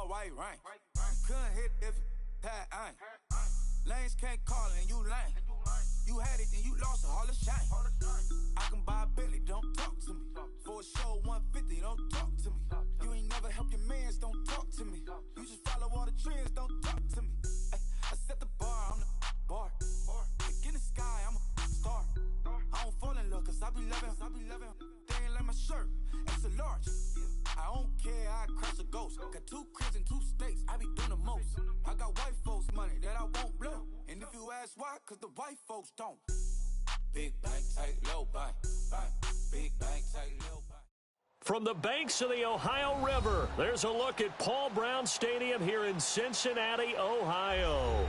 all white range. Couldn't hit if it had ain't. Lanes can't call it and you lame. You had it and you lost it, all the shame. I can buy a Bentley, don't talk to me. For a show 150, don't talk to me. You ain't never helped your mans, don't talk to me. You just follow all the trends, don't talk to me. I set the bar, I'm the bar. Look in the sky, I'm a star. I don't fall in love cause I be loving. They ain't like my shirt, it's a large. I don't care, I crush a ghost. Got 2 cribs in 2 states, I be doing the most. I got white folks money that I won't blow. And if you ask why, cause the white folks don't. Big bank, tight, low bank. Big bank, tight, low bank. From the banks of the Ohio River, there's a look at Paul Brown Stadium here in Cincinnati, Ohio.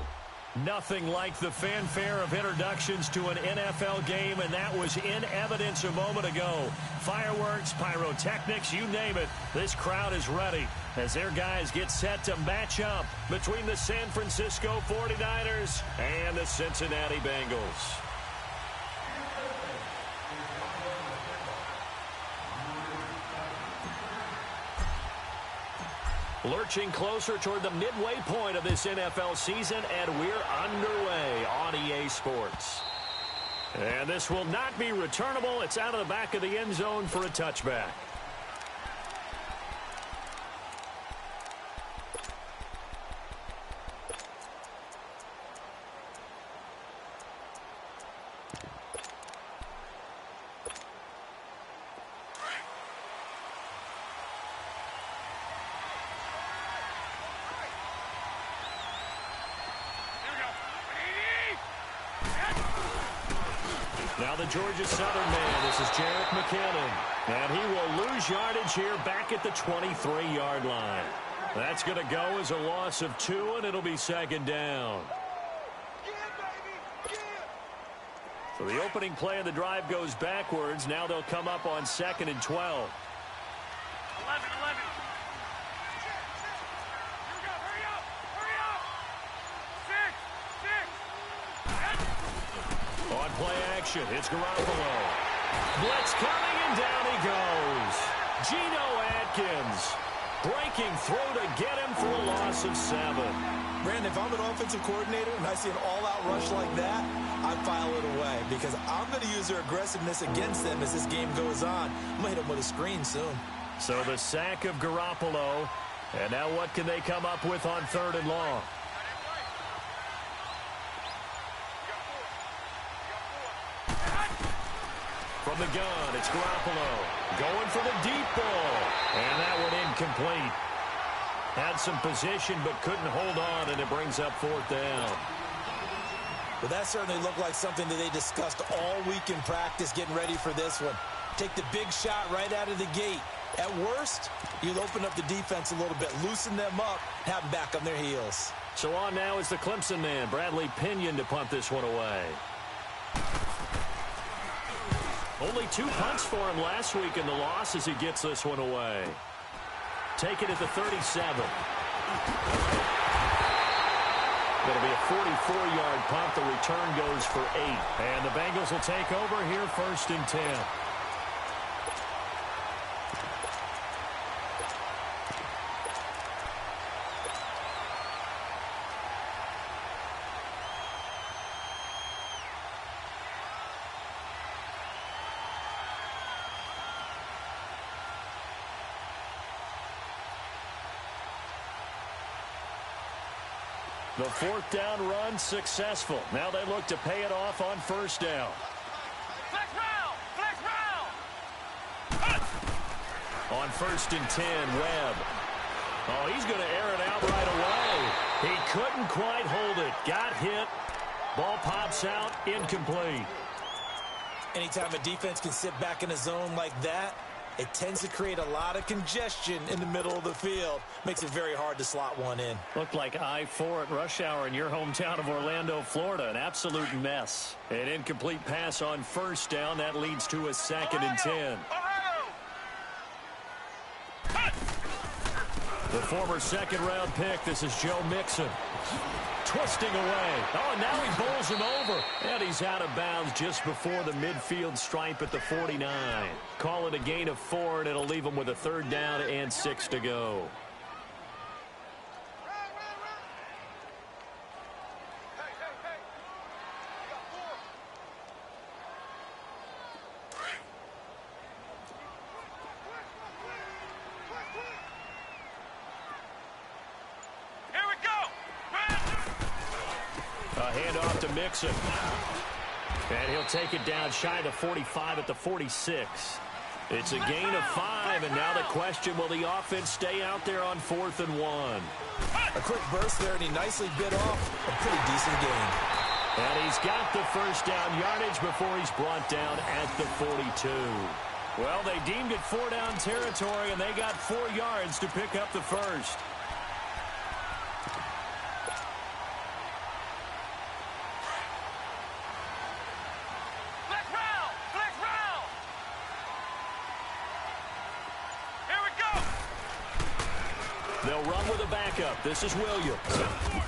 Nothing like the fanfare of introductions to an NFL game, and that was in evidence a moment ago. Fireworks, pyrotechnics, you name it. This crowd is ready as their guys get set to match up between the San Francisco 49ers and the Cincinnati Bengals. Lurching closer toward the midway point of this NFL season, and we're underway on EA Sports. And this will not be returnable. It's out of the back of the end zone for a touchback. Now the Georgia Southern man, this is Jerick McKinnon. And he will lose yardage here back at the 23-yard line. That's going to go as a loss of 2, and it'll be second down. So the opening play of the drive goes backwards. Now they'll come up on 2nd and 12. 11. On play action, it's Garoppolo. Blitz coming, and down he goes. Geno Atkins breaking through to get him for a loss of 7. Brandon, if I'm an offensive coordinator and I see an all-out rush like that, I file it away because I'm going to use their aggressiveness against them as this game goes on. I'm going to hit them with a screen soon. So the sack of Garoppolo, and now what can they come up with on 3rd and long? From the gun, it's Garoppolo going for the deep ball, and that one incomplete. Had some position but couldn't hold on, and it brings up 4th down. Well, that certainly looked like something that they discussed all week in practice getting ready for this one. Take the big shot right out of the gate. At worst, you'll open up the defense a little bit, loosen them up, have them back on their heels. So on now is the Clemson man, Bradley Pinion, to punt this one away. Only 2 punts for him last week in the loss as he gets this one away. Take it at the 37. Going to be a 44-yard punt. The return goes for 8. And the Bengals will take over here 1st and 10. The 4th down run successful. Now they look to pay it off on 1st down. Flex round! On 1st and 10, Webb. Oh, he's going to air it out right away. He couldn't quite hold it. Got hit. Ball pops out, incomplete. Anytime a defense can sit back in a zone like that, it tends to create a lot of congestion in the middle of the field. Makes it very hard to slot one in. Looked like I-4 at rush hour in your hometown of Orlando, Florida. An absolute mess. An incomplete pass on 1st down. That leads to a 2nd and 10. The former 2nd-round pick, this is Joe Mixon. Twisting away. Oh, and now he bowls him over. And he's out of bounds just before the midfield stripe at the 49. Call it a gain of 4, and it'll leave him with a 3rd down and 6 to go. A handoff to Mixon. And he'll take it down shy of the 45 at the 46. It's a gain of 5, and now the question, will the offense stay out there on 4th and 1? A quick burst there, and he nicely bit off a pretty decent gain. And he's got the first down yardage before he's brought down at the 42. Well, they deemed it 4-down territory, and they got 4 yards to pick up the first. They'll run with a backup. This is Williams.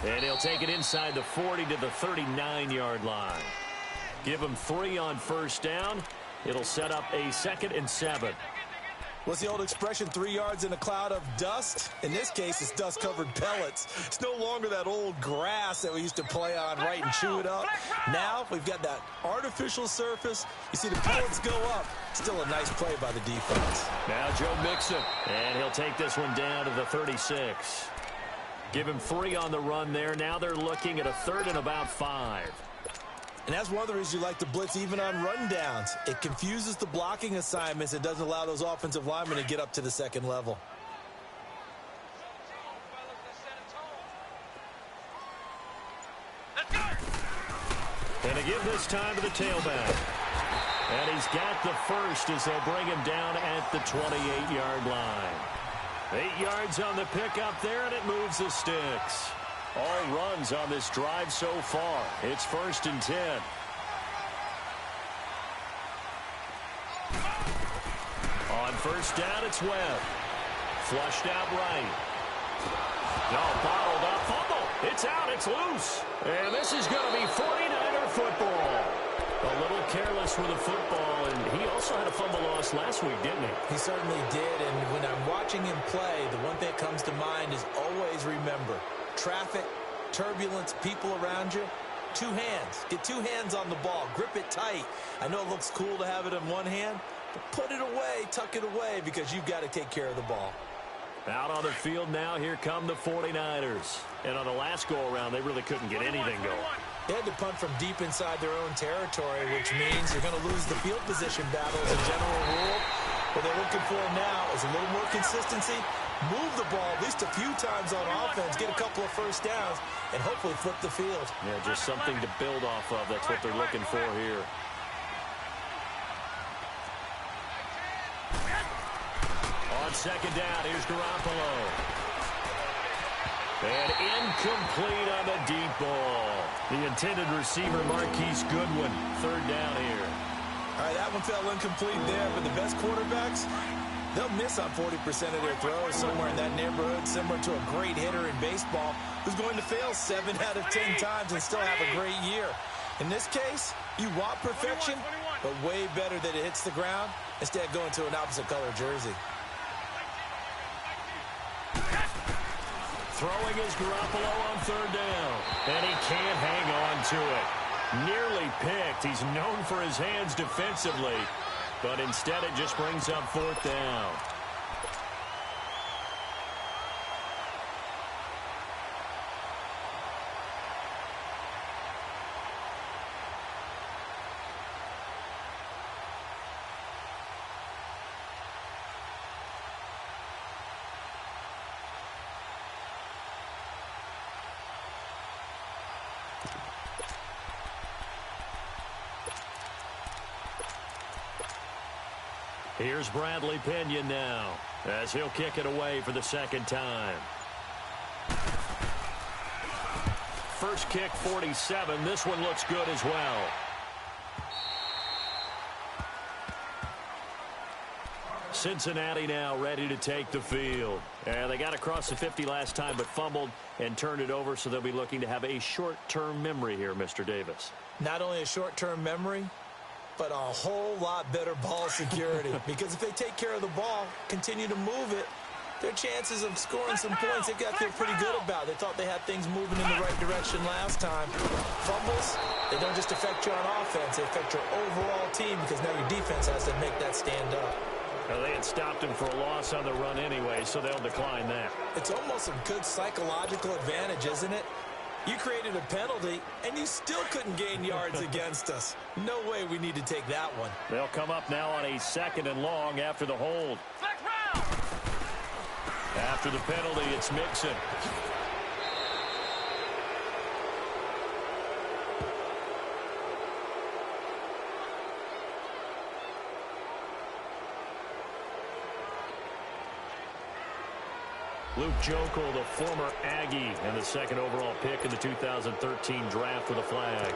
And he'll take it inside the 40 to the 39-yard line. Give him 3 on first down. It'll set up a 2nd and 7. What's the old expression, 3 yards in a cloud of dust? In this case, it's dust-covered pellets. It's no longer that old grass that we used to play on, right, and chew it up. Now we've got that artificial surface. You see the pellets go up. Still a nice play by the defense. Now Joe Mixon, and he'll take this one down to the 36. Give him 3 on the run there. Now they're looking at a 3rd and about 5. And that's one of the reasons you like to blitz even on rundowns. It confuses the blocking assignments. It doesn't allow those offensive linemen to get up to the second level. And to give this time to the tailback. And he's got the first as they'll bring him down at the 28-yard line. 8 yards on the pickup there, and it moves the sticks. All runs on this drive so far. It's 1st and 10. On first down, it's Webb. Flushed out right. No, bottled up. Fumble. It's out. It's loose. And this is going to be 49er football. A little careless with the football, and he also had a fumble loss last week, didn't he? He certainly did, and when I'm watching him play, the one thing that comes to mind is always remember, traffic, turbulence, people around you, 2 hands. Get 2 hands on the ball. Grip it tight. I know it looks cool to have it in one hand, but put it away, tuck it away, because you've got to take care of the ball. Out on the field now, here come the 49ers. And on the last go-around, they really couldn't get anything going. They had to punt from deep inside their own territory, which means you're going to lose the field position battle as a general rule. What they're looking for now is a little more consistency, move the ball at least a few times on offense, get a couple of first downs, and hopefully flip the field. Yeah, just something to build off of. That's what they're looking for here. On second down, here's Garoppolo. And incomplete on the deep ball. The intended receiver, Marquise Goodwin. 3rd down here. All right, that one fell incomplete there, but the best quarterbacks, they'll miss on 40% of their throws, somewhere in that neighborhood, similar to a great hitter in baseball who's going to fail 7 out of 10 times and still have a great year. In this case, you want perfection, but way better that it hits the ground instead of going to an opposite color jersey. Throwing is Garoppolo on 3rd down. And he can't hang on to it. Nearly picked. He's known for his hands defensively. But instead it just brings up 4th down. Here's Bradley Pinion now, as he'll kick it away for the 2nd time. First kick, 47. This one looks good as well. Cincinnati now ready to take the field. And they got across the 50 last time, but fumbled and turned it over, so they'll be looking to have a short-term memory here, Mr. Davis. Not only a short-term memory, but a whole lot better ball security. Because if they take care of the ball, continue to move it, their chances of scoring some points, they've got to feel pretty good about. They thought they had things moving in the right direction last time. Fumbles, they don't just affect you on offense, they affect your overall team, because now your defense has to make that stand up. Well, they had stopped him for a loss on the run anyway, so they'll decline that. It's almost a good psychological advantage, isn't it? You created a penalty, and you still couldn't gain yards against us. No way we need to take that one. They'll come up now on a 2nd and long after the hold. After the penalty, it's Mixon. Luke Jokel, the former Aggie, and the 2nd overall pick in the 2013 draft with a flag.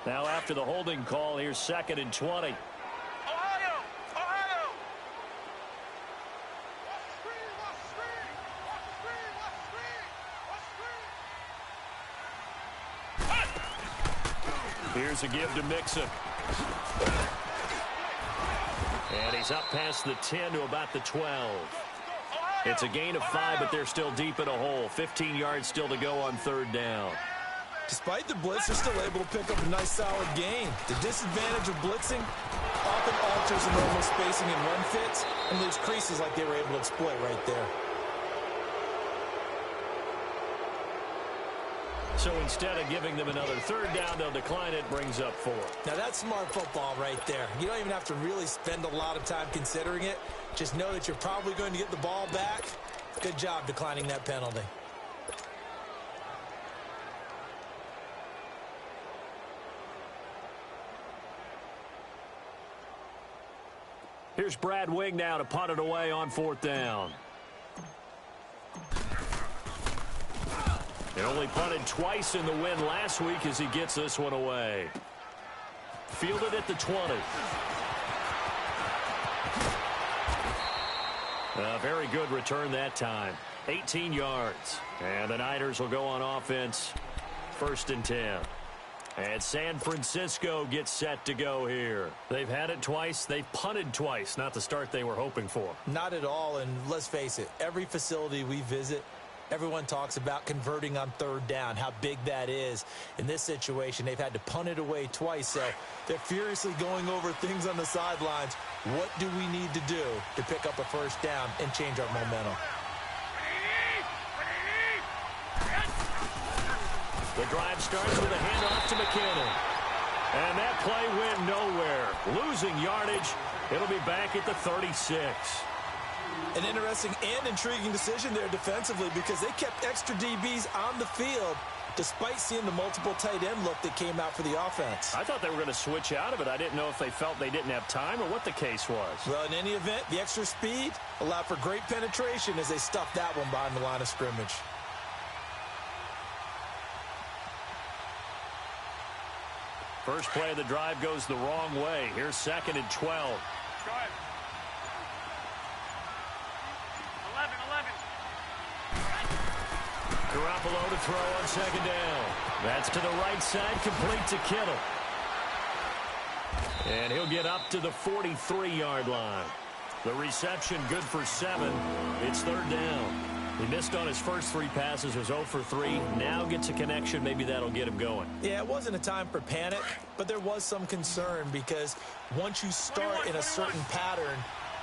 Now after the holding call, here's 2nd and 20. Here's a give to Mixon. And he's up past the 10 to about the 12. It's a gain of 5, but they're still deep in a hole. 15 yards still to go on 3rd down. Despite the blitz, they're still able to pick up a nice, solid gain. The disadvantage of blitzing often alters the normal spacing and run fits and leaves creases like they were able to exploit right there. So instead of giving them another 3rd down, they'll decline it, brings up 4. Now that's smart football right there. You don't even have to really spend a lot of time considering it. Just know that you're probably going to get the ball back. Good job declining that penalty. Here's Brad Wing now to punt it away on 4th down. He only punted twice in the win last week as he gets this one away. Fielded at the 20. A very good return that time. 18 yards. And the Niners will go on offense. 1st and 10. And San Francisco gets set to go here. They've had it twice. They've punted twice. Not the start they were hoping for. Not at all. And let's face it, every facility we visit, everyone talks about converting on 3rd down, how big that is. In this situation, they've had to punt it away twice, so they're furiously going over things on the sidelines. What do we need to do to pick up a 1st down and change our momentum? The drive starts with a handoff to McKinnon. And that play went nowhere. Losing yardage. It'll be back at the 36. An interesting and intriguing decision there defensively because they kept extra DBs on the field despite seeing the multiple tight end look that came out for the offense. I thought they were going to switch out of it. I didn't know if they felt they didn't have time or what the case was. Well, in any event, the extra speed allowed for great penetration as they stuffed that one behind the line of scrimmage. First play of the drive goes the wrong way. Here's 2nd and 12. Garoppolo to throw on 2nd down. That's to the right side, complete to Kittle. And he'll get up to the 43-yard line. The reception good for 7. It's 3rd down. He missed on his first 3 passes, was 0 for 3. Now gets a connection. Maybe that'll get him going. Yeah, it wasn't a time for panic, but there was some concern because once you start in a certain pattern,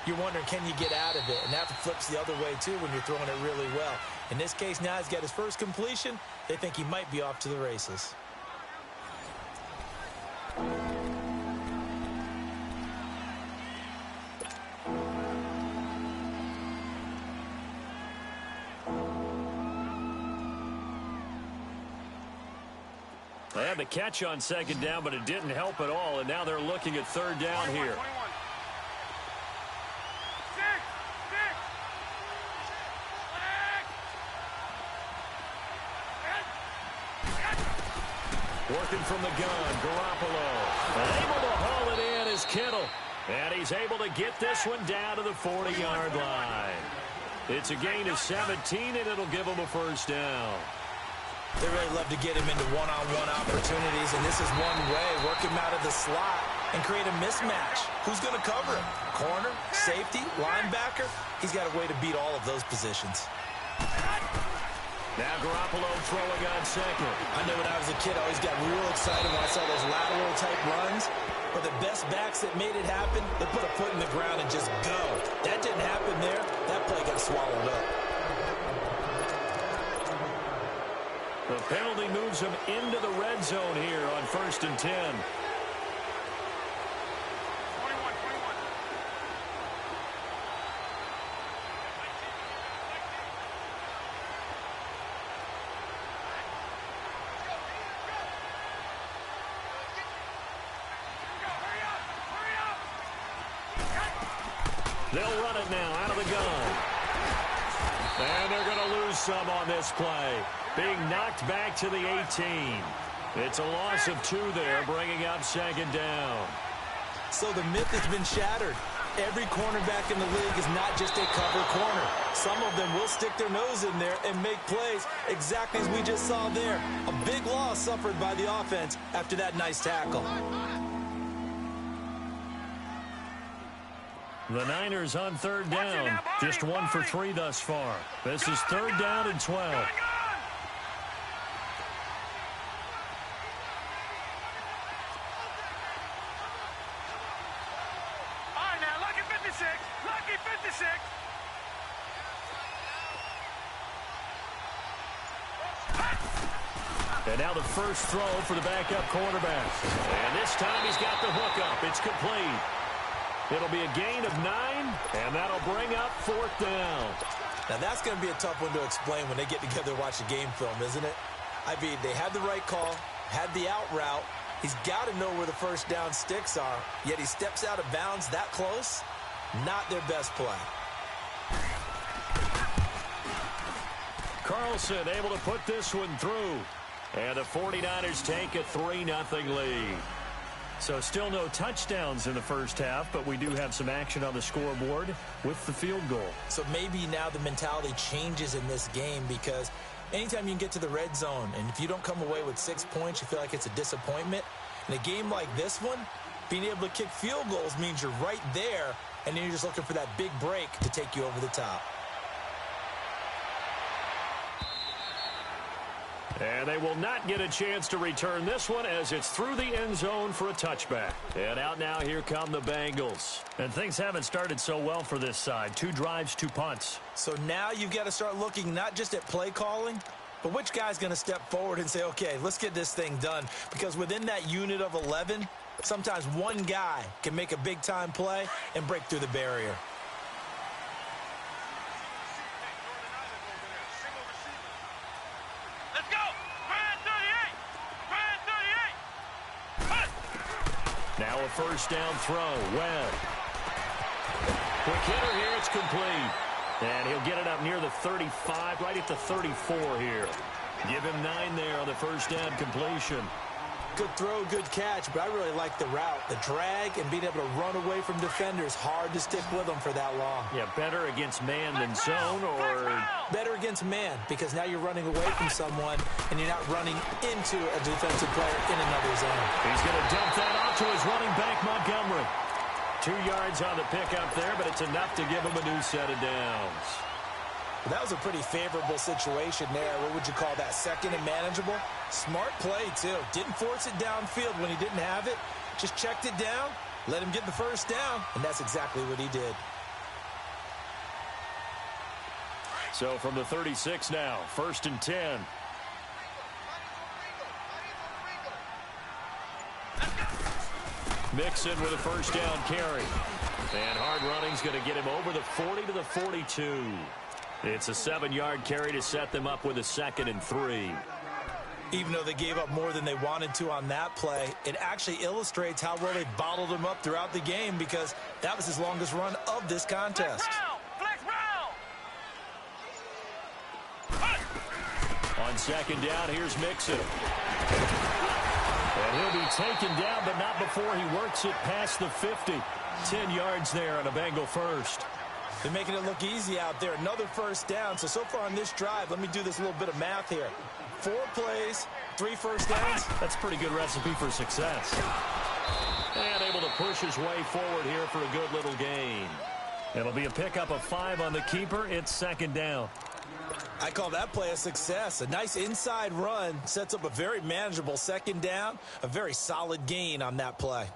you're wondering, can you get out of it? And that flips the other way, too, when you're throwing it really well. In this case, now he's got his first completion. They think he might be off to the races. They had the catch on 2nd down, but it didn't help at all, and now they're looking at 3rd down here. Working from the gun, Garoppolo. And able to haul it in is Kittle. And he's able to get this one down to the 40-yard line. It's a gain of 17, and it'll give him a 1st down. They really love to get him into one-on-one opportunities, and this is one way. Work him out of the slot and create a mismatch. Who's going to cover him? Corner, safety, linebacker? He's got a way to beat all of those positions. Now Garoppolo throwing on second. I know when I was a kid, I always got real excited when I saw those lateral-type runs. But the best backs that made it happen, they put a foot in the ground and just go. That didn't happen there. That play got swallowed up. The penalty moves him into the red zone here on 1st and 10. 21. They'll run it now out of the gun. And they're going to lose some on this play. Being knocked back to the 18. It's a loss of 2 there, bringing up 2nd down. So the myth has been shattered. Every cornerback in the league is not just a cover corner. Some of them will stick their nose in there and make plays exactly as we just saw there. A big loss suffered by the offense after that nice tackle. The Niners on 3rd down. Just 1 for 3 thus far. This is 3rd down and 12. All right, now, lucky 56. Lucky 56. And now the first throw for the backup quarterback. And this time he's got the hook up. It's complete. It'll be a gain of 9, and that'll bring up 4th down. Now that's going to be a tough one to explain when they get together and watch a game film, isn't it? I mean, they had the right call, had the out route. He's got to know where the first down sticks are, yet he steps out of bounds that close. Not their best play. Carlson able to put this one through. And the 49ers take a 3-0 lead. So still no touchdowns in the first half, but we do have some action on the scoreboard with the field goal. So maybe now the mentality changes in this game because anytime you can get to the red zone, and if you don't come away with 6 points, you feel like it's a disappointment. In a game like this one, being able to kick field goals means you're right there, and then you're just looking for that big break to take you over the top. And they will not get a chance to return this one as it's through the end zone for a touchback. And out now, here come the Bengals. And things haven't started so well for this side. 2 drives, 2 punts. So now you've got to start looking not just at play calling, but which guy's going to step forward and say, okay, let's get this thing done. Because within that unit of 11, sometimes one guy can make a big-time play and break through the barrier. Let's go. Brand 38. Now a first down throw. Webb. Quick hitter here. It's complete. And he'll get it up near the 35, right at the 34 here. Give him 9 there on the first down completion. Good throw, good catch, but I really like the route. The drag and being able to run away from defenders, hard to stick with them for that long. Yeah, better against man than zone, or better against man, because now you're running away from someone and you're not running into a defensive player in another zone. He's going to dump that off to his running back, Montgomery. 2 yards on the pickup there, but it's enough to give him a new set of downs. Well, that was a pretty favorable situation there. What would you call that? Second and manageable? Smart play, too. Didn't force it downfield when he didn't have it. Just checked it down, let him get the first down, and that's exactly what he did. So from the 36 now, 1st and 10. Mixon with a first down carry. And hard running's going to get him over the 40 to the 42. It's a 7-yard carry to set them up with a 2nd and 3. Even though they gave up more than they wanted to on that play, it actually illustrates how well they bottled him up throughout the game because that was his longest run of this contest. Flex Brown. On 2nd down, here's Mixon. And he'll be taken down, but not before he works it past the 50. 10 yards there on a Bengal first. They're making it look easy out there. Another first down. So far on this drive, let me do this little bit of math here. 4 plays, 3 first downs. That's a pretty good recipe for success. And able to push his way forward here for a good little gain. It'll be a pickup of 5 on the keeper. It's 2nd down. I call that play a success. A nice inside run sets up a very manageable second down, a very solid gain on that play.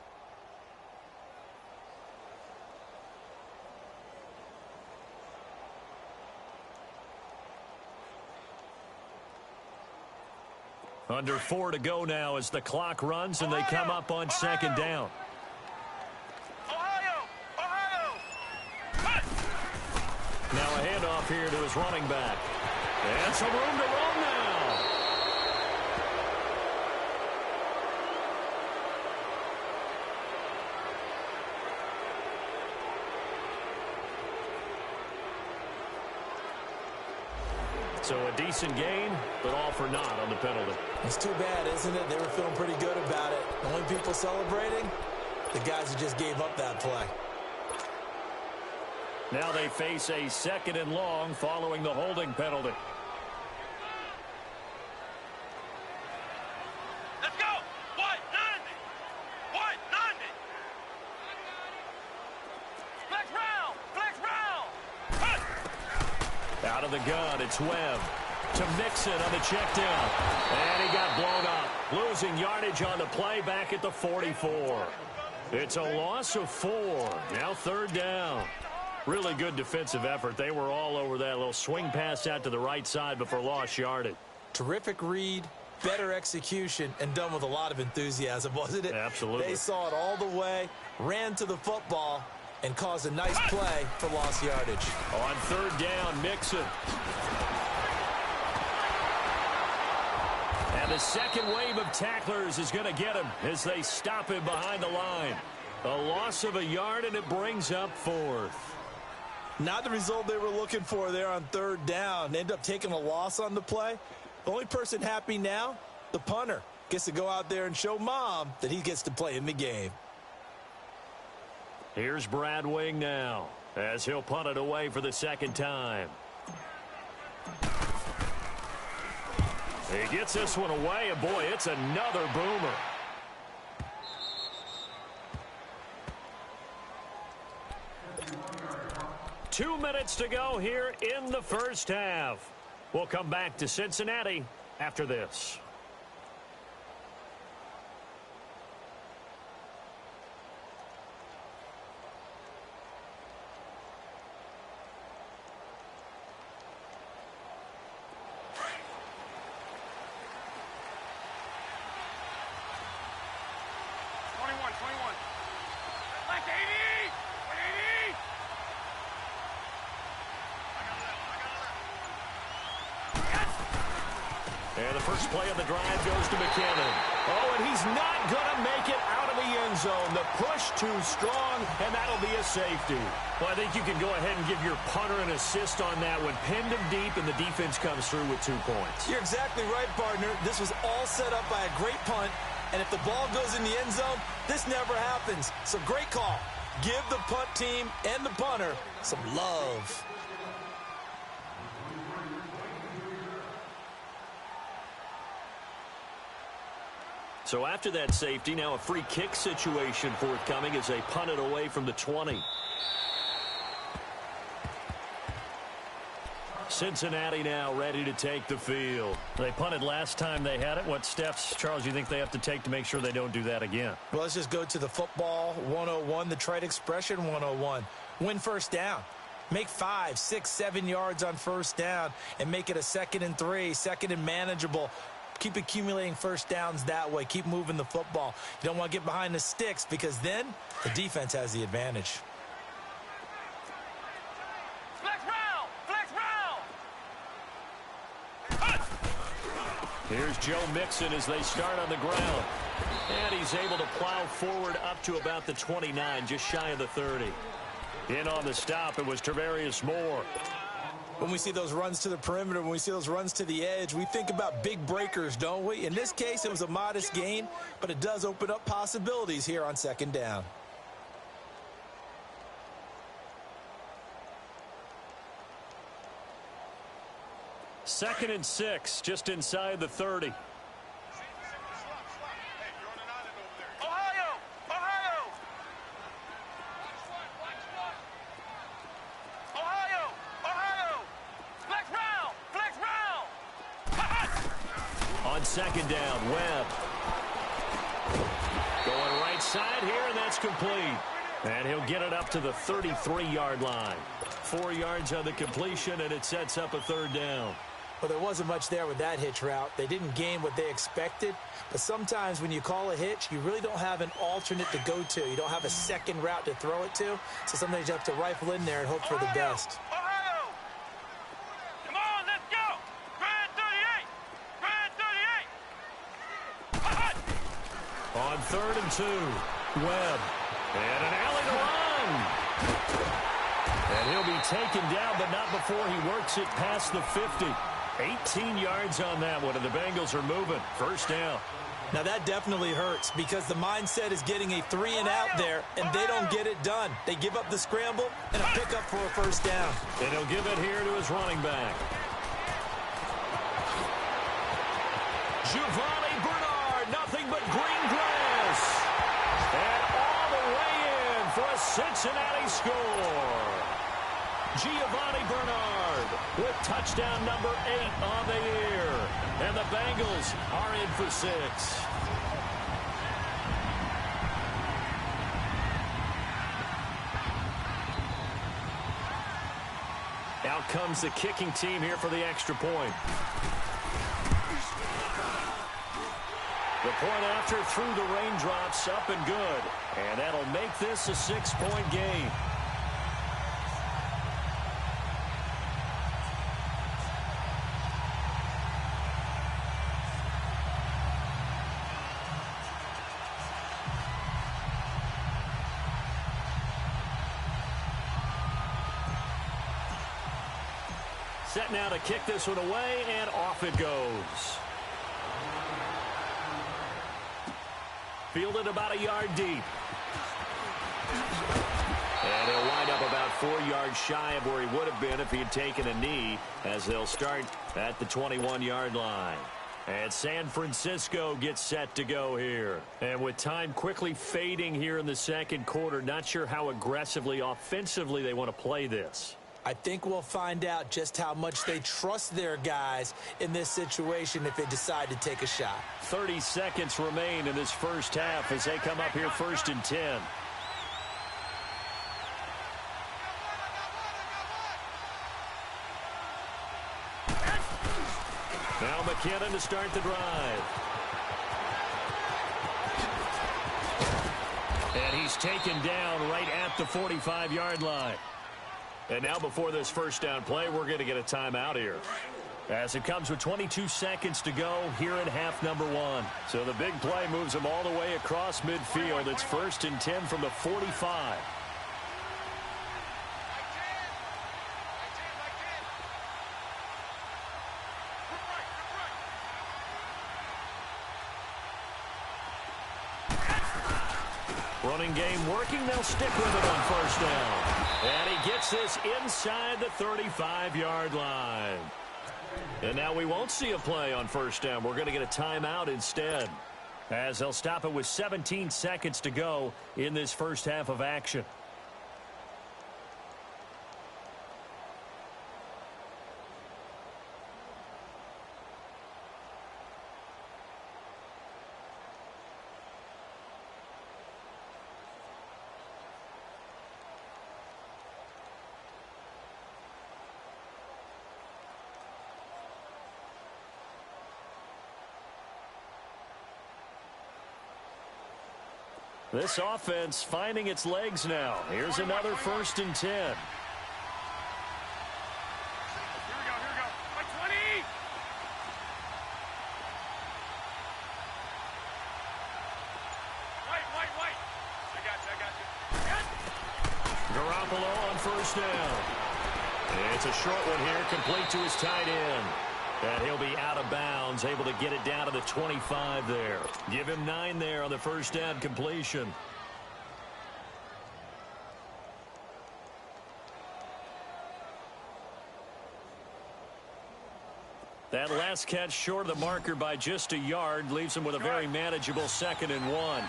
Under 4 to go now as the clock runs and they come up on second down. Now a handoff here to his running back. And some room to run now. So a decent gain, but all for naught on the penalty. It's too bad, isn't it? They were feeling pretty good about it. The only people celebrating, the guys who just gave up that play. Now they face a 2nd and long following the holding penalty. Let's go! 190! 190! Flex round! Flex round! Out of the gun, it's Webb to Mixon on the check down. And he got blown up. Losing yardage on the play back at the 44. It's a loss of 4. Now 3rd down. Really good defensive effort. They were all over that little swing pass out to the right side before lost yardage. Terrific read, better execution, and done with a lot of enthusiasm, wasn't it? Absolutely. They saw it all the way, ran to the football, and caused a nice play for lost yardage. On 3rd down, Mixon. And the second wave of tacklers is going to get him as they stop him behind the line. A loss of a yard, and it brings up 4th. Not the result they were looking for there on 3rd down. They end up taking a loss on the play. The only person happy now, the punter, gets to go out there and show mom that he gets to play in the game. Here's Brad Wing now as he'll punt it away for the 2nd time. He gets this one away, and boy, it's another boomer. Two minutes to go here in the first half. We'll come back to Cincinnati after this. And the first play of the drive goes to McKinnon. Oh, and he's not going to make it out of the end zone. The push too strong, and that'll be a safety. Well, I think you can go ahead and give your punter an assist on that one. Pinned him deep, and the defense comes through with 2 points. You're exactly right, partner. This was all set up by a great punt, and if the ball goes in the end zone, this never happens. So great call. Give the punt team and the punter some love. So after that safety, now a free kick situation forthcoming as they punt it away from the 20. Cincinnati now ready to take the field. They punted last time they had it. What steps, Charles, you think they have to take to make sure they don't do that again? Well, let's just go to the football 101, the trite expression 101. Win first down. Make 5, 6, 7 yards on first down and make it a 2nd and 3, 2nd and manageable. Keep accumulating first downs that way. Keep moving the football. You don't want to get behind the sticks because then the defense has the advantage. Flex round! Flex round! Here's Joe Mixon as they start on the ground. And he's able to plow forward up to about the 29, just shy of the 30. In on the stop, it was Tarvarius Moore. When we see those runs to the perimeter, when we see those runs to the edge, we think about big breakers, don't we? In this case, it was a modest gain, but it does open up possibilities here on 2nd down. Second and 6, just inside the 30. Ohio! Flex round! on second down. Webb. Going right side here, and that's complete. And he'll get it up to the 33-yard line. 4 yards on the completion, and it sets up a third down. Well, there wasn't much there with that hitch route. They didn't gain what they expected. But sometimes when you call a hitch, you really don't have an alternate to go to. You don't have a second route to throw it to. So sometimes you have to rifle in there and hope for the best. Ohio! Come on, let's go! Grand 38! Grand 38! On 3rd and 2, Webb. And an alley to run. And he'll be taken down, but not before he works it past the 50. 18 yards on that one, and the Bengals are moving. First down. Now that definitely hurts because the mindset is getting a 3-and-out there, and they don't get it done. They give up the scramble and a pickup for a first down. And he'll give it here to his running back. Giovanni Bernard, nothing but green grass. And all the way in for a Cincinnati score. Giovanni Bernard with touchdown number 8 on the year. And the Bengals are in for 6. Out comes the kicking team here for the extra point. The point after through the raindrops, up and good. And that'll make this a 6-point game. Set now to kick this one away, and off it goes. Fielded about a yard deep. And he'll wind up about 4 yards shy of where he would have been if he had taken a knee, as they'll start at the 21-yard line. And San Francisco gets set to go here. And with time quickly fading here in the second quarter, not sure how aggressively, offensively they want to play this. I think we'll find out just how much they trust their guys in this situation if they decide to take a shot. 30 seconds remain in this first half as they come up here 1st and 10. Now McKinnon to start the drive. And he's taken down right at the 45-yard line. And now before this first down play, we're going to get a timeout here. As it comes with 22 seconds to go here in half number 1. So the big play moves them all the way across midfield. It's 1st and 10 from the 45. Running game working. They'll stick with it on first down. And he gets this inside the 35-yard line. And now we won't see a play on first down. We're going to get a timeout instead, as they'll stop it with 17 seconds to go in this first half of action. This offense finding its legs now. Here's another 1st and 10. Here we go. My 20! White. I got you. Garoppolo on first down. It's a short one here, complete to his tight end. And he'll be out of bounds, able to get it down to the 25 there. Give him 9 there on the first down completion. That last catch short of the marker by just a yard leaves him with a very manageable 2nd and 1.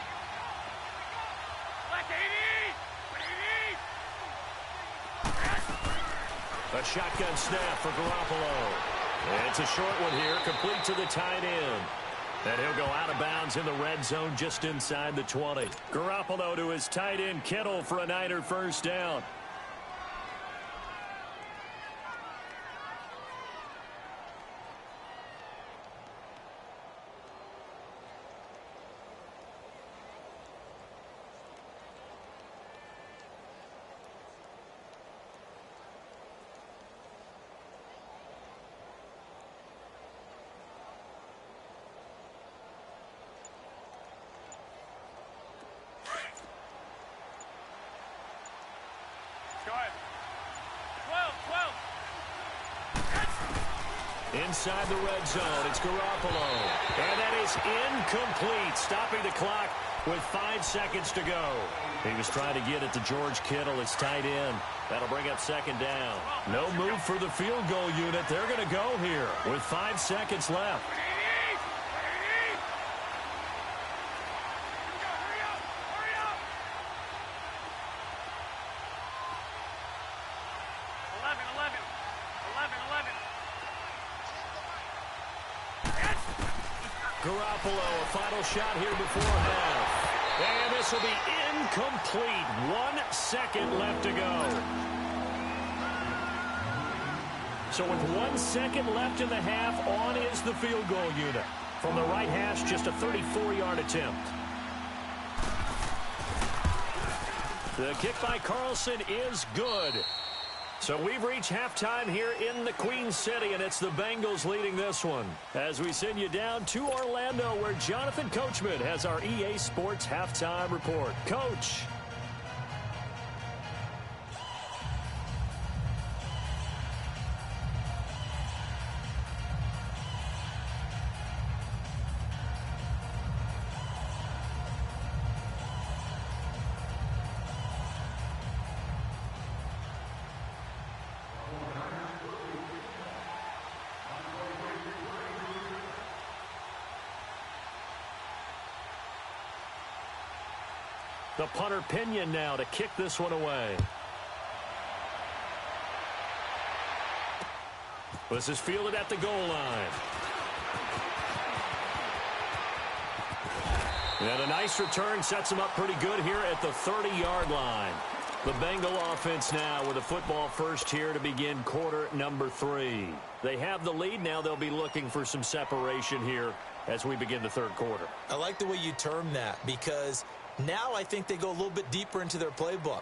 A shotgun snap for Garoppolo. And it's a short one here, complete to the tight end. And he'll go out of bounds in the red zone just inside the 20. Garoppolo to his tight end Kittle for a Niner first down. Inside the red zone, it's Garoppolo. And that is incomplete, stopping the clock with 5 seconds to go. He was trying to get it to George Kittle, his tight end. That'll bring up second down. No move for the field goal unit. They're going to go here with 5 seconds left. Garoppolo, a final shot here before half. And this will be incomplete. 1 second left to go. So with 1 second left in the half, on is the field goal unit. From the right hash, just a 34-yard attempt. The kick by Carlson is good. So we've reached halftime here in the Queen City, and it's the Bengals leading this one. As we send you down to Orlando, where Jonathan Coachman has our EA Sports halftime report. Coach. The punter Pinion now to kick this one away. This is fielded at the goal line. And a nice return sets him up pretty good here at the 30-yard line. The Bengal offense now with a football first here to begin quarter number 3. They have the lead now. They'll be looking for some separation here as we begin the third quarter. I like the way you term that, because now I think they go a little bit deeper into their playbook.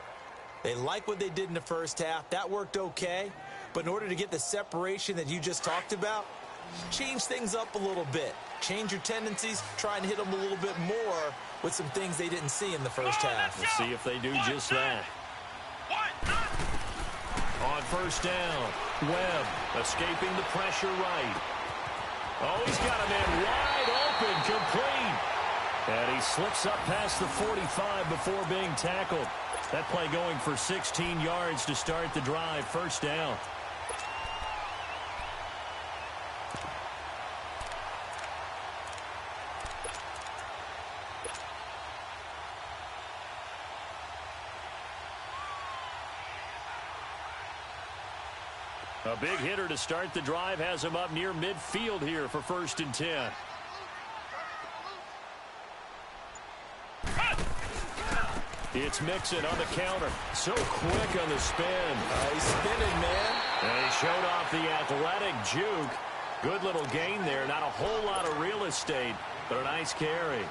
They like what they did in the first half. That worked okay. But in order to get the separation that you just talked about, change things up a little bit. Change your tendencies. Try and hit them a little bit more with some things they didn't see in the first half. Let's see if they do just that. On first down, Webb escaping the pressure right. Oh, he's got a man wide open, complete. And he slips up past the 45 before being tackled. That play going for 16 yards to start the drive. First down. A big hitter to start the drive has him up near midfield here for 1st and 10. It's Mixon on the counter. So quick on the spin. He's spinning, man. And he showed off the athletic juke. Good little gain there. Not a whole lot of real estate, but a nice carry.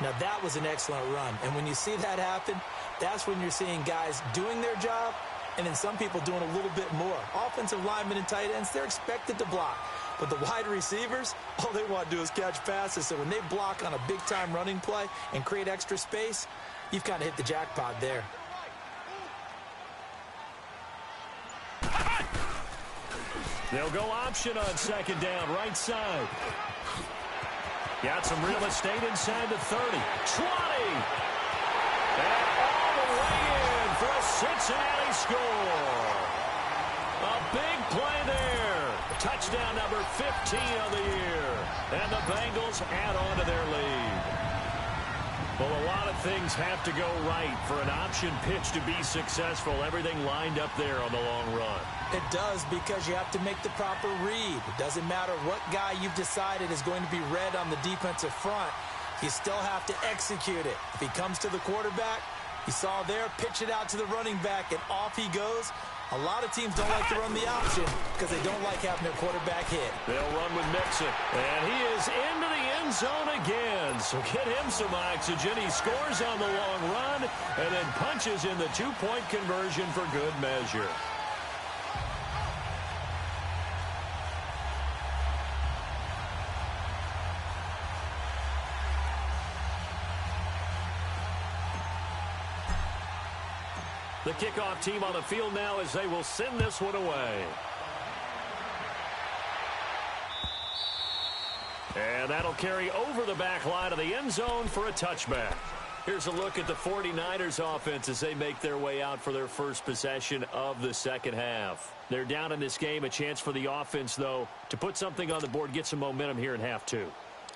Now, that was an excellent run. And when you see that happen, that's when you're seeing guys doing their job and then some people doing a little bit more. Offensive linemen and tight ends, they're expected to block. But the wide receivers, all they want to do is catch passes. So when they block on a big-time running play and create extra space, you've kind of hit the jackpot there. They'll go option on second down, right side. Got some real estate inside the 30. 20! And all the way in for a Cincinnati score. A big play there. Touchdown number 15 of the year. And the Bengals add on to their lead. Well, a lot of things have to go right for an option pitch to be successful. Everything lined up there on the long run. It does, because you have to make the proper read. It doesn't matter what guy you've decided is going to be read on the defensive front. You still have to execute it. If he comes to the quarterback, you saw there, pitch it out to the running back, and off he goes. A lot of teams don't like to run the option because they don't like having their quarterback hit. They'll run with Mixon. And he is into the end zone again. So get him some oxygen. He scores on the long run and then punches in the two-point conversion for good measure. The kickoff team on the field now as they will send this one away. And that'll carry over the back line of the end zone for a touchback. Here's a look at the 49ers offense as they make their way out for their first possession of the second half. They're down in this game. A chance for the offense, though, to put something on the board, get some momentum here in half two.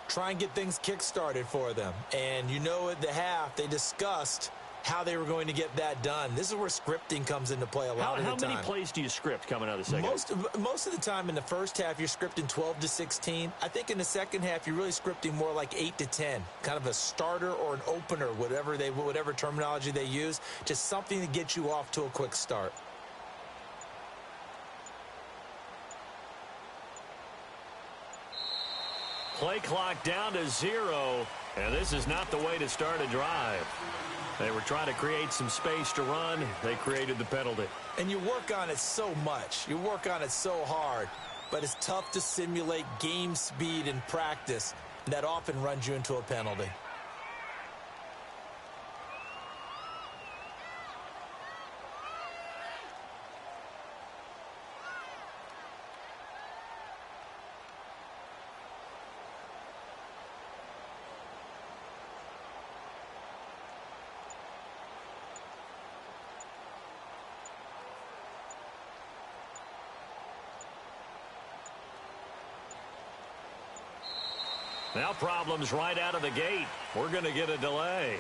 Try and get things kick-started for them. And you know at the half they discussed how they were going to get that done. This is where scripting comes into play a lot of the time. How many plays do you script coming out of the second? Most of the time in the first half, you're scripting 12 to 16. I think in the second half, you're really scripting more like 8 to 10. Kind of a starter or an opener, whatever terminology they use. Just something to get you off to a quick start. Play clock down to 0, and this is not the way to start a drive. They were trying to create some space to run. They created the penalty. And you work on it so much. You work on it so hard. But it's tough to simulate game speed in practice. That often runs you into a penalty. Now problems right out of the gate. We're going to get a delay.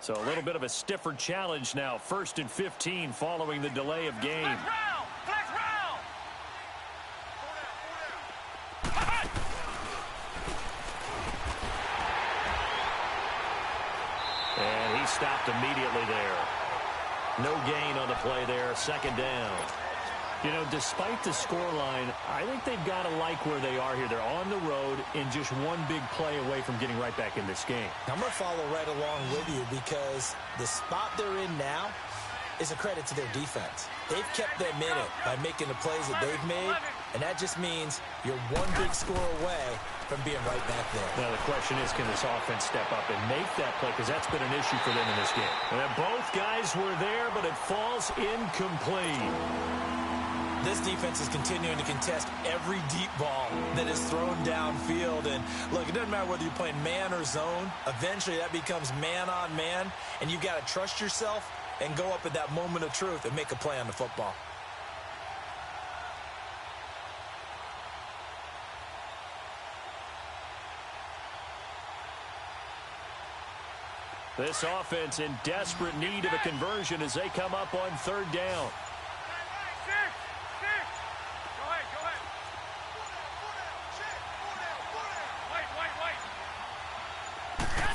So a little bit of a stiffer challenge now. 1st and 15 following the delay of game. Flex round! Flex round! And he stopped immediately there. No gain on the play there. 2nd down. You know, despite the scoreline, I think they've got to like where they are here. They're on the road and just one big play away from getting right back in this game. I'm going to follow right along with you because the spot they're in now is a credit to their defense. They've kept them in it by making the plays that they've made, and that just means you're one big score away from being right back there. Now, the question is, can this offense step up and make that play? Because that's been an issue for them in this game. And both guys were there, but it falls incomplete. This defense is continuing to contest every deep ball that is thrown downfield. And, look, it doesn't matter whether you're playing man or zone. Eventually, that becomes man on man, and you've got to trust yourself and go up at that moment of truth and make a play on the football. This offense in desperate need of a conversion as they come up on 3rd down.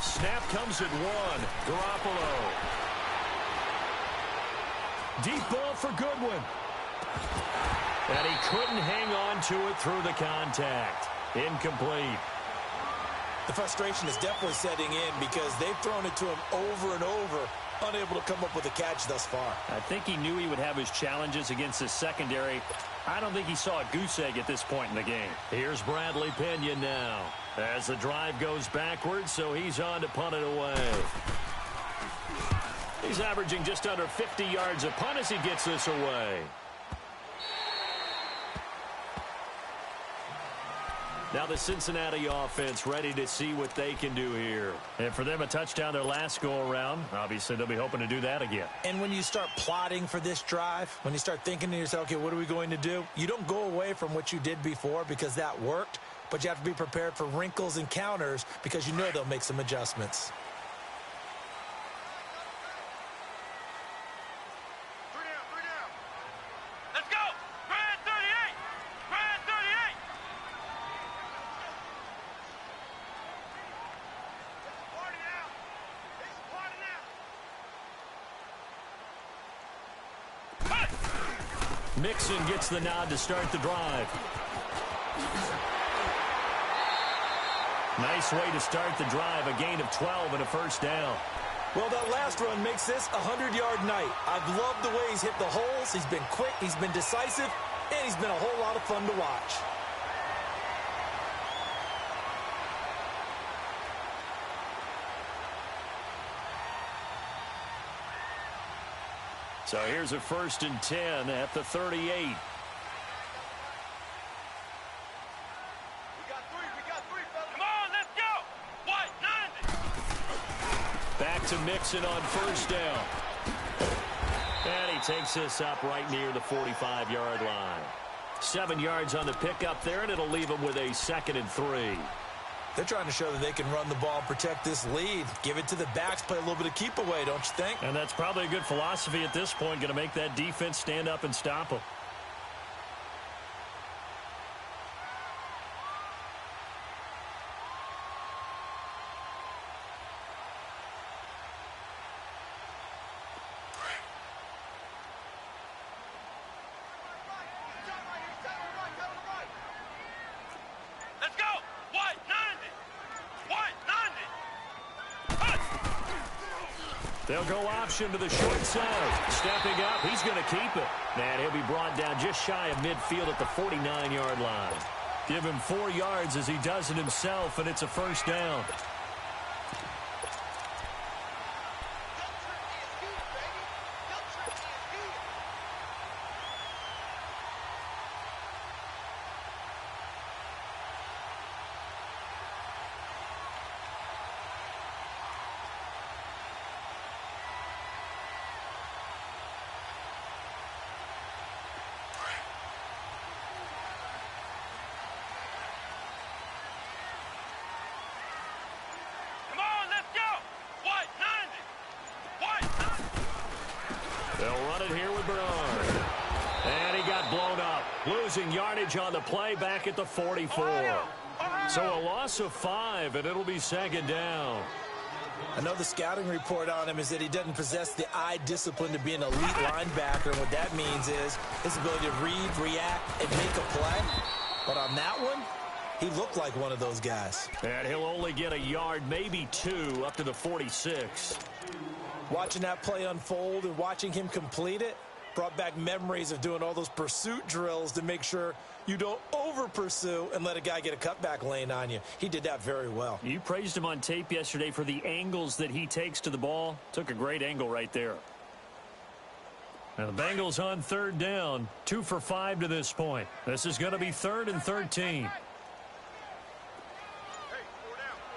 Snap comes at 1. Garoppolo. Deep ball for Goodwin. And he couldn't hang on to it through the contact. Incomplete. The frustration is definitely setting in because they've thrown it to him over and over, unable to come up with a catch thus far. I think he knew he would have his challenges against his secondary. I don't think he saw a goose egg at this point in the game. Here's Bradley Pena now as the drive goes backwards, so he's on to punt it away. He's averaging just under 50 yards a punt as he gets this away. Now the Cincinnati offense ready to see what they can do here. And for them, a touchdown their last go-around. Obviously, they'll be hoping to do that again. And when you start plotting for this drive, when you start thinking to yourself, okay, what are we going to do? You don't go away from what you did before because that worked, but you have to be prepared for wrinkles and counters because you know they'll make some adjustments. Let's go! Grand 38! Grand 38! Party now! It's party now! Mixon gets the nod to start the drive. Nice way to start the drive. A gain of 12 and a 1st down. Well, that last run makes this a 100-yard night. I've loved the way he's hit the holes. He's been quick, he's been decisive, and he's been a whole lot of fun to watch. So here's a 1st and 10 at the 38. To Mixon on 1st down. And he takes this up right near the 45-yard line. 7 yards on the pickup there, and it'll leave him with a 2nd and 3. They're trying to show that they can run the ball, protect this lead. Give it to the backs, play a little bit of keep away, don't you think? And that's probably a good philosophy at this point, going to make that defense stand up and stop him. They'll go option to the short side. Stepping up, he's going to keep it. And he'll be brought down just shy of midfield at the 49-yard line. Give him 4 yards as he does it himself, and it's a 1st down. They'll run it here with Bernard. And he got blown up, losing yardage on the play back at the 44. So a loss of 5, and it'll be second down. I know the scouting report on him is that he doesn't possess the eye discipline to be an elite linebacker. And what that means is his ability to read, react, and make a play. But on that one, he looked like one of those guys. And he'll only get a yard, maybe 2, up to the 46. Watching that play unfold and watching him complete it brought back memories of doing all those pursuit drills to make sure you don't over-pursue and let a guy get a cutback lane on you. He did that very well. You praised him on tape yesterday for the angles that he takes to the ball. Took a great angle right there. Now the Bengals on third down, 2 for 5 to this point. This is going to be 3rd and 13.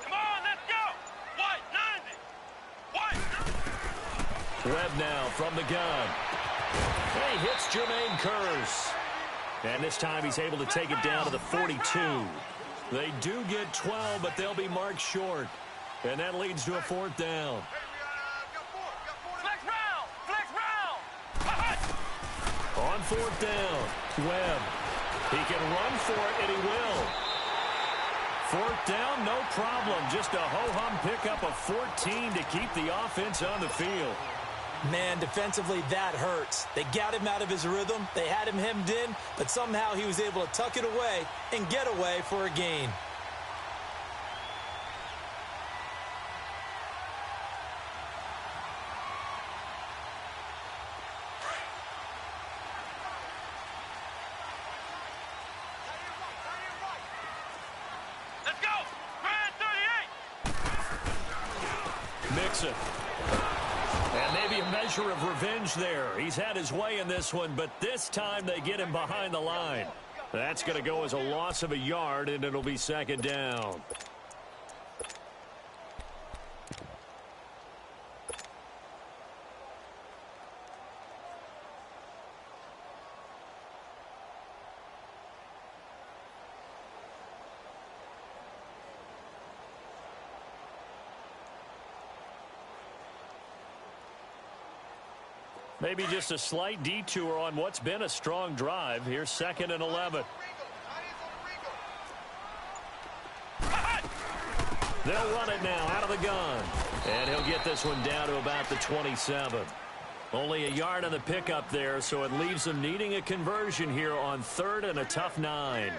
Come on, let's go. White, 90. Webb now from the gun. And he hits Jermaine Kearse. And this time he's able to take it down to the 42. They do get 12, but they'll be marked short. And that leads to a 4th down. Flex round. On 4th down, Webb. He can run for it, and he will. 4th down, no problem. Just a ho-hum pickup of 14 to keep the offense on the field. Man, defensively, that hurts. They got him out of his rhythm. They had him hemmed in, but somehow he was able to tuck it away and get away for a gain. Let's go. Grand 38. Mixon. And maybe a measure of revenge there. He's had his way in this one, but this time they get him behind the line. That's going to go as a loss of a yard, and it'll be 2nd down. Maybe just a slight detour on what's been a strong drive. Here's 2nd and 11. They'll run it now out of the gun. And he'll get this one down to about the 27. Only a yard on the pickup there, so it leaves them needing a conversion here on 3rd and a tough 9.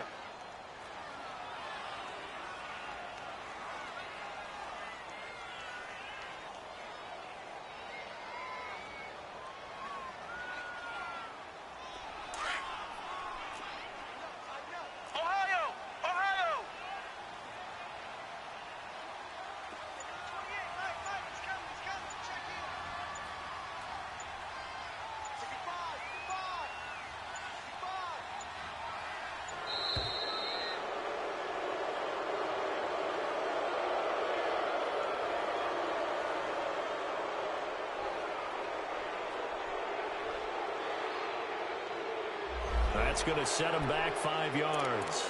That's going to set him back 5 yards.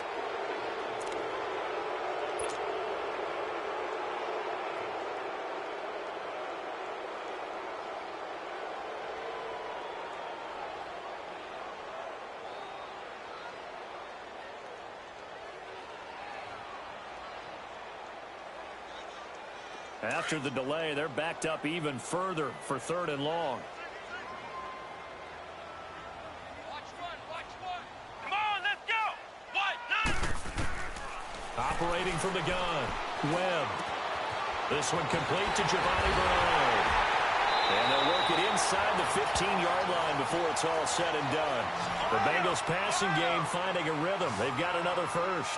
After the delay, they're backed up even further for 3rd and long. Operating from the gun, Webb. This one complete to Giovanni Bernard. And they'll work it inside the 15-yard line before it's all said and done. The Bengals passing game finding a rhythm. They've got another first.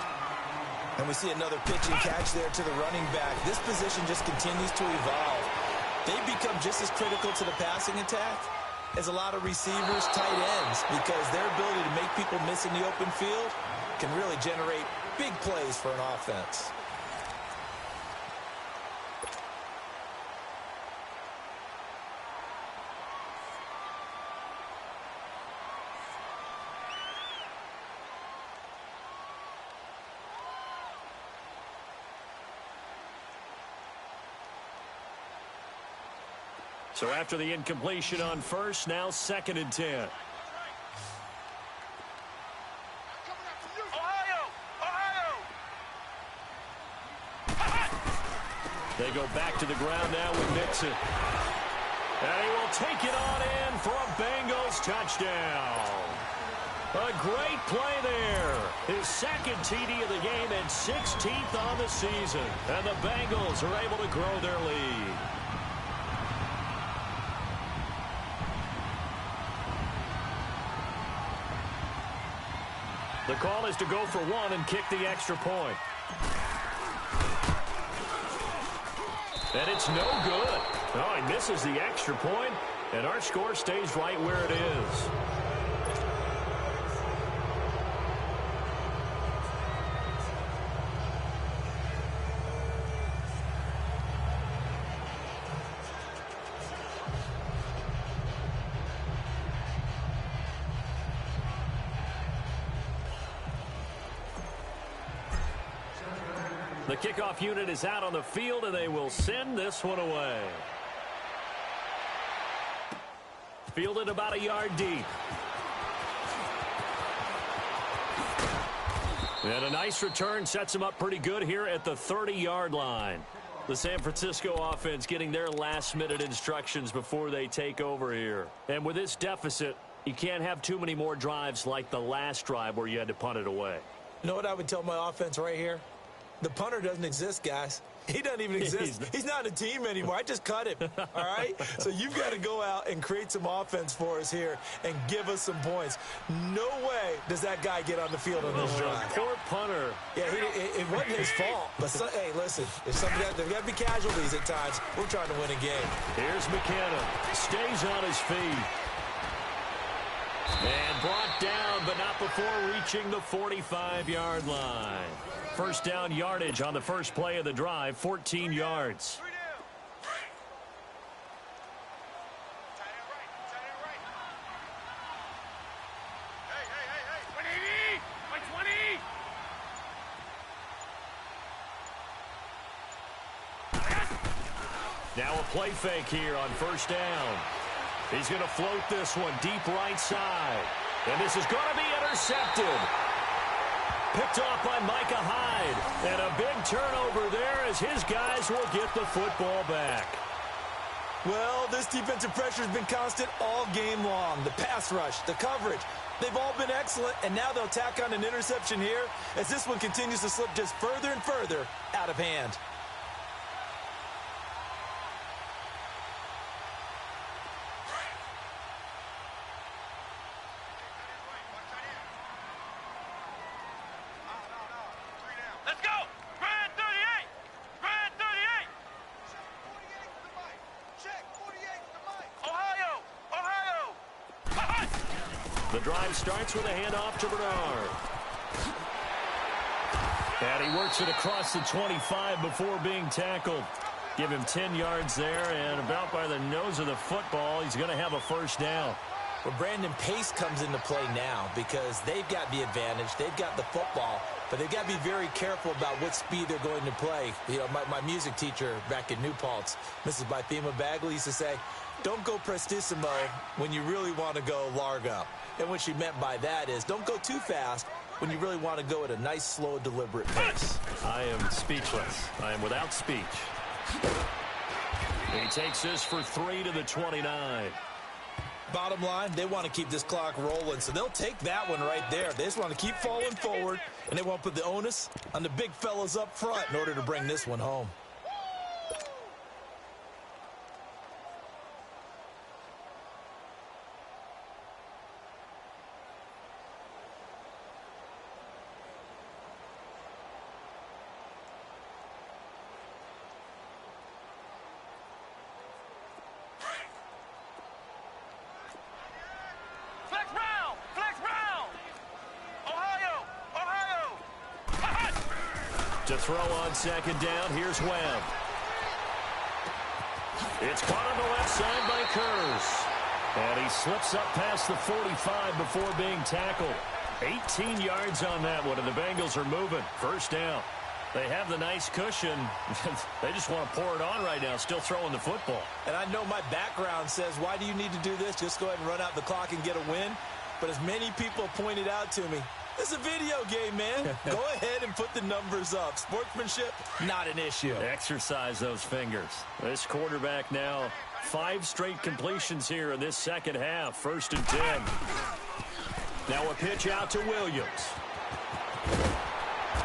And we see another pitch and catch there to the running back. This position just continues to evolve. They become just as critical to the passing attack as a lot of receivers, tight ends, because their ability to make people miss in the open field can really generate big plays for an offense. So after the incompletion on first, now 2nd and 10. They go back to the ground now with Nixon. And he will take it on in for a Bengals touchdown. A great play there. His 2nd TD of the game and 16th on the season. And the Bengals are able to grow their lead. The call is to go for 1 and kick the extra point. And it's no good. Oh, he misses the extra point, and our score stays right where it is. The kickoff unit is out on the field, and they will send this one away. Fielded about a yard deep. And a nice return sets him up pretty good here at the 30-yard line. The San Francisco offense getting their last-minute instructions before they take over here. And with this deficit, you can't have too many more drives like the last drive where you had to punt it away. You know what I would tell my offense right here? The punter doesn't exist, guys. He doesn't even exist. He's not a team anymore. I just cut him, all right? So you've got to go out and create some offense for us here and give us some points. No way does that guy get on the field on this drive. Poor punter. Yeah, it wasn't his fault. But, hey, listen, there's got to be casualties at times. We're trying to win a game. Here's McKenna. Stays on his feet. And brought down, but not before reaching the 45-yard line. First down yardage on the first play of the drive, 14 yards. Now a play fake here on first down. He's going to float this one deep right side. And this is going to be intercepted. Picked off by Micah Hyde. And a big turnover there as his guys will get the football back. Well, this defensive pressure has been constant all game long. The pass rush, the coverage, they've all been excellent. And now they'll tack on an interception here as this one continues to slip just further and further out of hand. The drive starts with a handoff to Bernard. And he works it across the 25 before being tackled. Give him 10 yards there, and about by the nose of the football, he's going to have a first down. Well, Brandon, pace comes into play now because they've got the advantage. They've got the football, but they've got to be very careful about what speed they're going to play. You know, my music teacher back in New Paltz, Mrs. Bythema Bagley, used to say, don't go prestissimo when you really want to go largo. And what she meant by that is don't go too fast when you really want to go at a nice, slow, deliberate pace. I am speechless. I am without speech. He takes this for 3 to the 29. Bottom line, they want to keep this clock rolling, so they'll take that one right there. They just want to keep falling forward, and they want to put the onus on the big fellas up front in order to bring this one home. To throw on second down, here's Webb. It's caught on the left side by Kurz. And he slips up past the 45 before being tackled. 18 yards on that one, and the Bengals are moving. First down. They have the nice cushion. They just want to pour it on right now, still throwing the football. And I know my background says, why do you need to do this? Just go ahead and run out the clock and get a win. But as many people pointed out to me, this is a video game, man. Go ahead and put the numbers up. Sportsmanship, not an issue. Exercise those fingers. This quarterback now, 5 straight completions here in this second half. 1st and 10. Now a pitch out to Williams.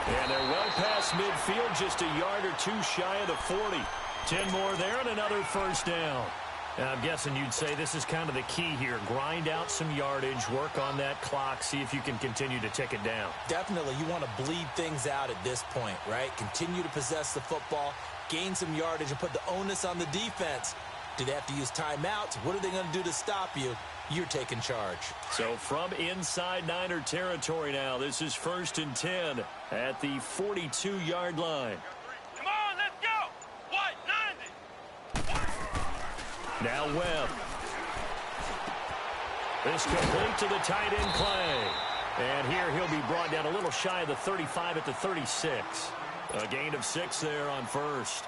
And they're well past midfield, just a yard or two shy of the 40. 10 more there and another first down. Now, I'm guessing you'd say this is kind of the key here. Grind out some yardage, work on that clock, see if you can continue to tick it down. Definitely. You want to bleed things out at this point, right? Continue to possess the football, gain some yardage, and put the onus on the defense. Do they have to use timeouts? What are they going to do to stop you? You're taking charge. So from inside Niner territory now, this is 1st and 10 at the 42-yard line. Come on, let's go. What? 90. Now Webb. This complete to the tight end Clay. And here he'll be brought down a little shy of the 35 at the 36. A gain of 6 there on first.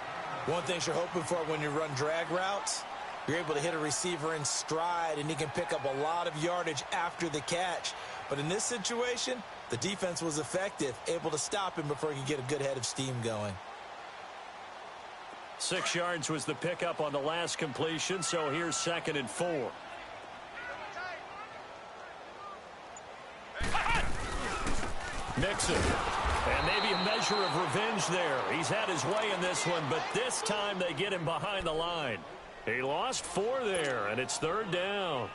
One thing you're hoping for when you run drag routes, you're able to hit a receiver in stride, and he can pick up a lot of yardage after the catch. But in this situation, the defense was effective, able to stop him before he could get a good head of steam going. 6 yards was the pickup on the last completion, so here's 2nd and 4. Nixon. And maybe a measure of revenge there. He's had his way in this one, but this time they get him behind the line. He lost 4 there, and it's 3rd down.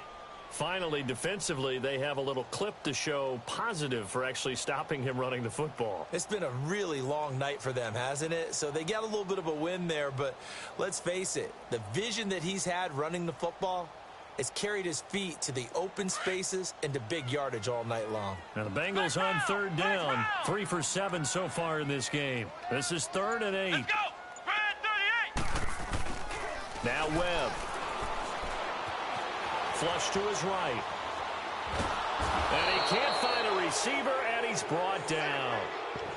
Finally, defensively, they have a little clip to show positive for actually stopping him running the football. It's been a really long night for them, hasn't it? So they got a little bit of a win there, but let's face it, the vision that he's had running the football has carried his feet to the open spaces and to big yardage all night long. Now the Bengals on 3rd down, 3 for 7 so far in this game. This is 3rd and 8. Let's go. Grand 38. Now Webb. Flush to his right. And he can't find a receiver, and he's brought down.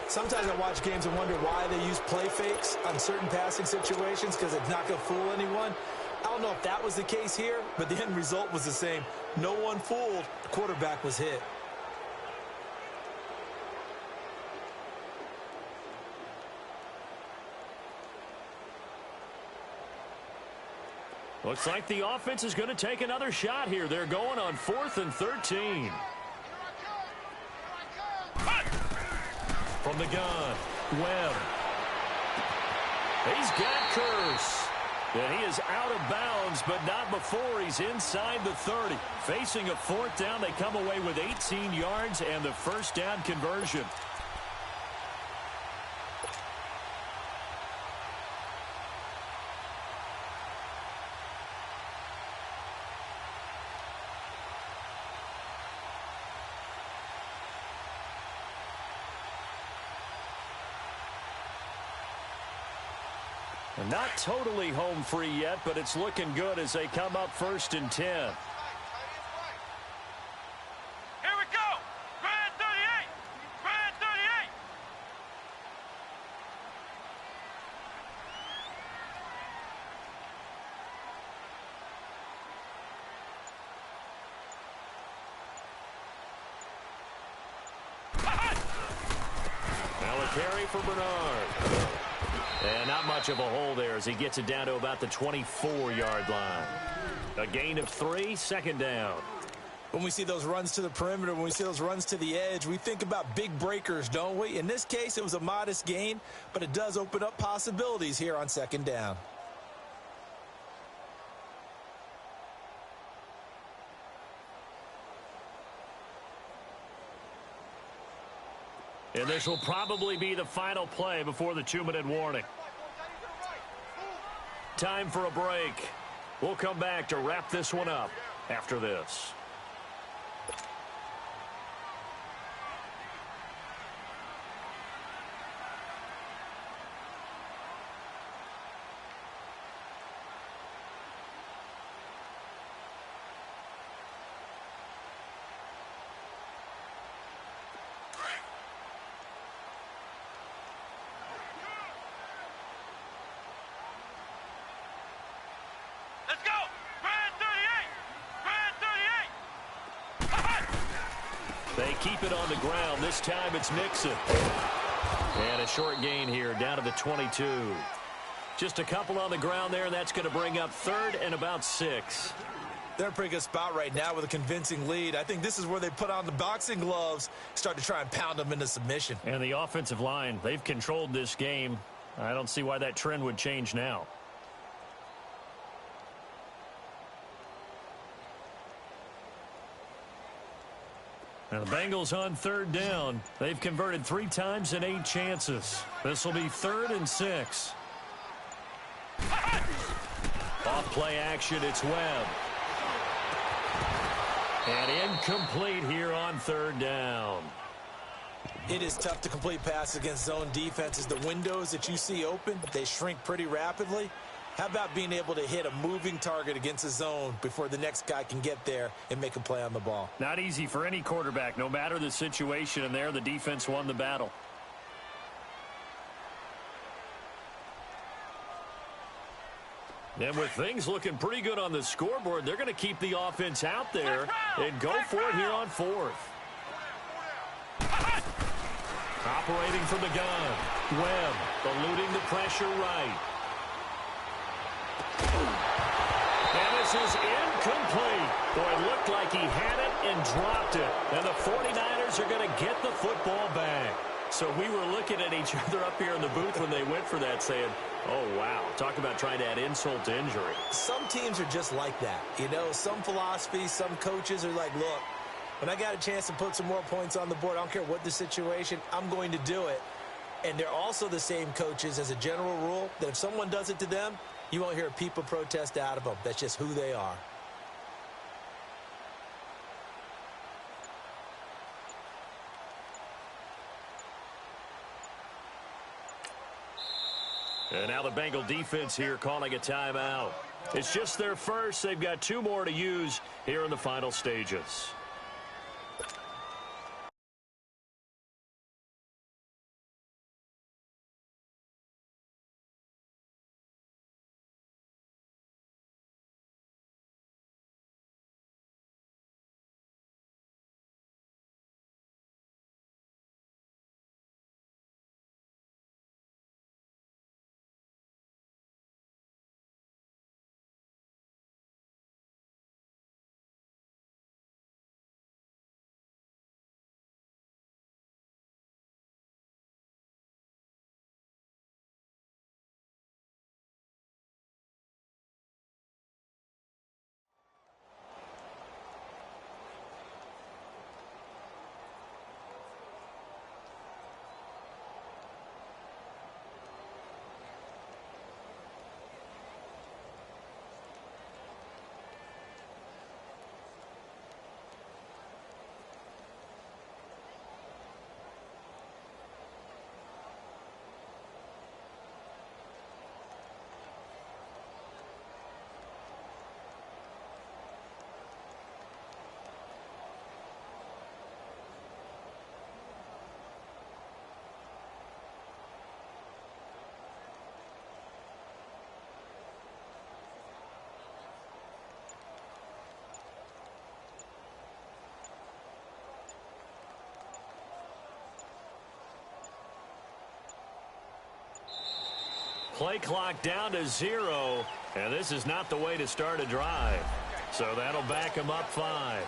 Sometimes I watch games and wonder why they use play fakes on certain passing situations, because it's not going to fool anyone. I don't know if that was the case here, but the end result was the same. No one fooled. The quarterback was hit. Looks like the offense is going to take another shot here. They're going on 4th and 13. From the gun, Webb. He's got Curse. And he is out of bounds, but not before he's inside the 30. Facing a 4th down, they come away with 18 yards and the first down conversion. Not totally home free yet, but it's looking good as they come up 1st and 10. Here we go. Grand 38. Grand 38. Now a carry for Bernard. And not much of a hole there as he gets it down to about the 24-yard line. A gain of 3, 2nd down. When we see those runs to the perimeter, when we see those runs to the edge, we think about big breakers, don't we? In this case, it was a modest gain, but it does open up possibilities here on 2nd down. And this will probably be the final play before the 2-minute warning. Time for a break. We'll come back to wrap this one up after this. Let's go. Grand 38. Grand 38. They keep it on the ground. This time it's Nixon. And a short gain here, down to the 22. Just a couple on the ground there, and that's going to bring up 3rd and about 6. They're in a pretty good spot right now with a convincing lead. I think this is where they put on the boxing gloves, start to try and pound them into submission. And the offensive line, they've controlled this game. I don't see why that trend would change now. Now the Bengals on 3rd down. They've converted 3 times in 8 chances. This will be 3rd and 6. Off play action, it's Webb. And incomplete here on 3rd down. It is tough to complete passes against zone defenses. The windows that you see open, they shrink pretty rapidly. How about being able to hit a moving target against a zone before the next guy can get there and make a play on the ball? Not easy for any quarterback. No matter the situation in there, the defense won the battle. And with things looking pretty good on the scoreboard, they're going to keep the offense out there and go for it here on 4th. Operating from the gun. Webb eluding the pressure right. And this is incomplete. Boy, it looked like he had it and dropped it. And the 49ers are going to get the football back. So we were looking at each other up here in the booth when they went for that saying, oh, wow, talk about trying to add insult to injury. Some teams are just like that. You know, some philosophies, some coaches are like, look, when I got a chance to put some more points on the board, I don't care what the situation, I'm going to do it. And they're also the same coaches as a general rule that if someone does it to them, you won't hear a people protest out of them. That's just who they are. And now the Bengal defense here calling a timeout. It's just their first. They've got 2 more to use here in the final stages. Play clock down to 0, and this is not the way to start a drive. So that'll back him up 5.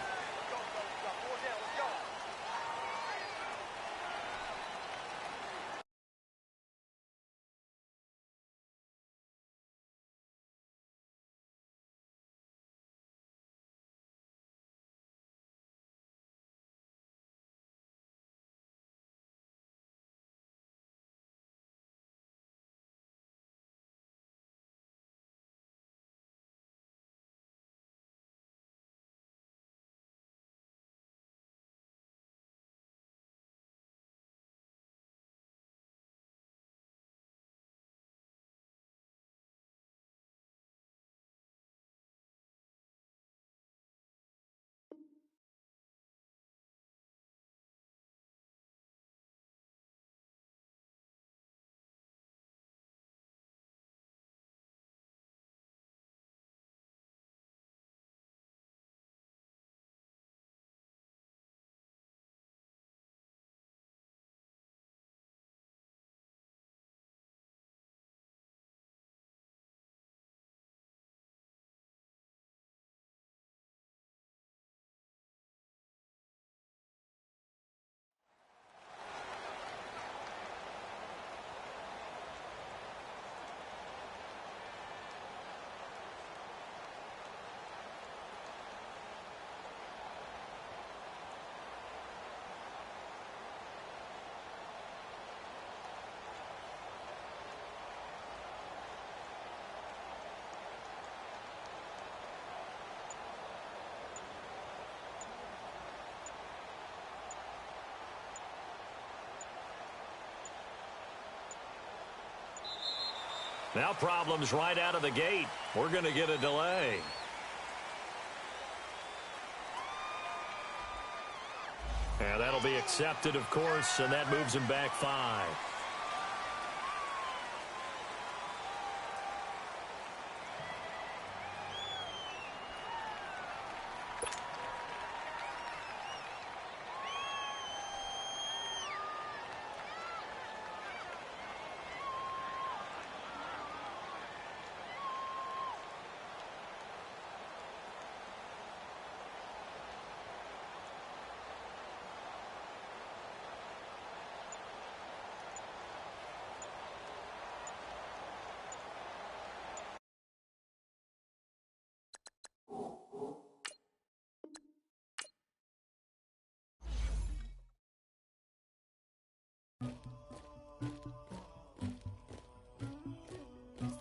Now problems right out of the gate. We're going to get a delay. And that'll be accepted, of course, and that moves him back 5.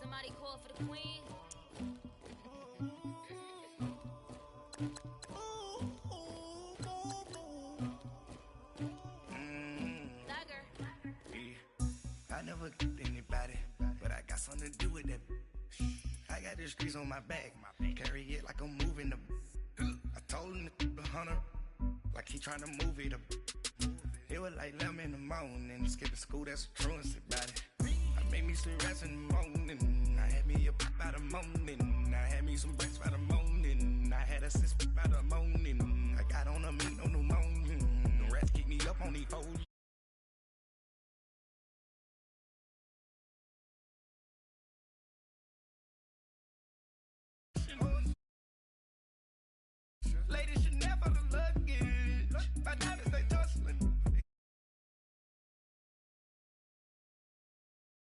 Somebody call for the queen. I never get anybody, but I got something to do with that. I got the streets on my back, carry it like I'm moving the. I told him to 100, like he trying to move it up. It was like 11 in the morning, skipping school, that's a truancy about it. I made me some rest in the morning, I had me up by the morning, I had me some breaks by the morning, I had a sis by the morning, I got on a meat, no pneumonia, the rats keep me up on these hoes.